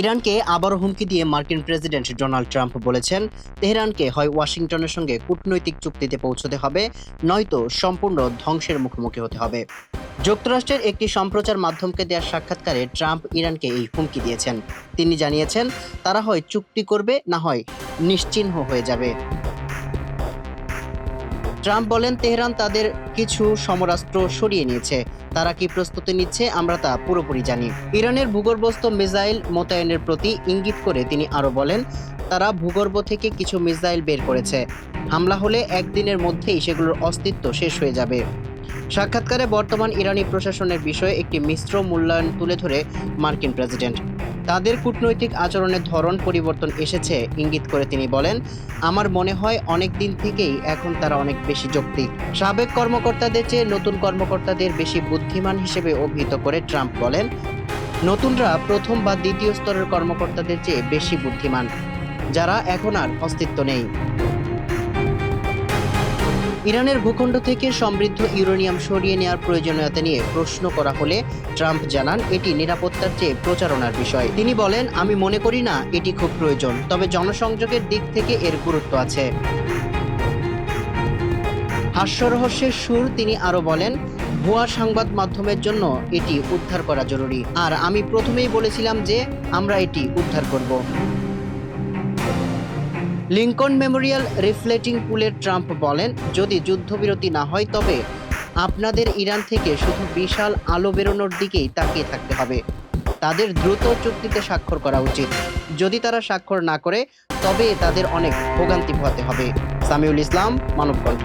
ইরানকে আবারও হুমকি দিয়ে মার্কিন প্রেসিডেন্ট ডোনাল্ড ট্রাম্প বলেছেন, তেহরানকে হয় ওয়াশিংটনের সঙ্গে কূটনৈতিক চুক্তিতে পৌঁছতে হবে, নয়তো সম্পূর্ণ ধ্বংসের মুখোমুখি হতে হবে। যুক্তরাষ্ট্রের একটি সম্প্রচার মাধ্যমকে দেওয়া সাক্ষাৎকারে ট্রাম্প ইরানকে এই হুমকি দিয়েছেন। তিনি জানিয়েছেন, তারা হয় চুক্তি করবে, না হয় নিশ্চিহ্ন হয়ে যাবে। ট্রাম্প বলেন, তেহরান তাদের কিছু সমরাস্ত্র সরিয়ে নিয়েছে। তারা কি প্রস্তুতি নিচ্ছে আমরা তা পুরোপুরি জানি। ইরানের ভূগর্ভস্থ মিসাইল মোতায়েনের প্রতি ইঙ্গিত করে তিনি আরো বলেন, তারা ভূগর্ভ থেকে কিছু মিসাইল বের করেছে। হামলা হলে একদিনের মধ্যেই সেগুলোর অস্তিত্ব শেষ হয়ে যাবে। সাক্ষাৎকারে বর্তমান ইরানি প্রশাসনের বিষয়ে একটি মিশ্র মূল্যায়ন তুলে ধরে মার্কিন প্রেসিডেন্ট। তাদের কূটনৈতিক আচরণের ধরন পরিবর্তন এসেছে ইঙ্গিত করে তিনি বলেন, আমার মনে হয় অনেক দিন থেকেই এখন তারা অনেক বেশি যৌক্তিক। সাবেক কর্মকর্তাদের চেয়ে নতুন কর্মকর্তাদের বেশি বুদ্ধিমান হিসেবে অভিহিত করে ট্রাম্প বলেন, নতুনরা প্রথম বা দ্বিতীয় স্তরের কর্মকর্তাদের চেয়ে বেশি বুদ্ধিমান, যারা এখন আর অস্তিত্ব নেই। ইরানের ভূখণ্ড থেকে সমৃদ্ধ ইউরেনিয়াম সরিয়ে নেওয়ার প্রয়োজনীয়তা নিয়ে প্রশ্ন করা হলে ট্রাম্প জানান, এটি নিরাপত্তার চেয়ে প্রচারণার বিষয়। তিনি বলেন, আমি মনে করি না এটি খুব প্রয়োজন, তবে জনসংযোগের দিক থেকে এর গুরুত্ব আছে। হাস্যরহস্যের সুর তিনি আরো বলেন, ভুয়া সংবাদ মাধ্যমের জন্য এটি উদ্ধার করা জরুরি, আর আমি প্রথমেই বলেছিলাম যে আমরা এটি উদ্ধার করব। লিঙ্কন মেমোরিয়াল রিফ্লেটিং পুলে ট্রাম্প বলেন, যদি যুদ্ধবিরতি না হয় তবে আপনাদের ইরান থেকে শুধু বিশাল আলো বেরোনোর দিকেই তাকিয়ে থাকতে হবে। তাদের দ্রুত চুক্তিতে স্বাক্ষর করা উচিত। যদি তারা স্বাক্ষর না করে তবে তাদের অনেক ভোগান্তি পোহাতে হবে। সামিউল ইসলাম, মানবকণ্ঠ।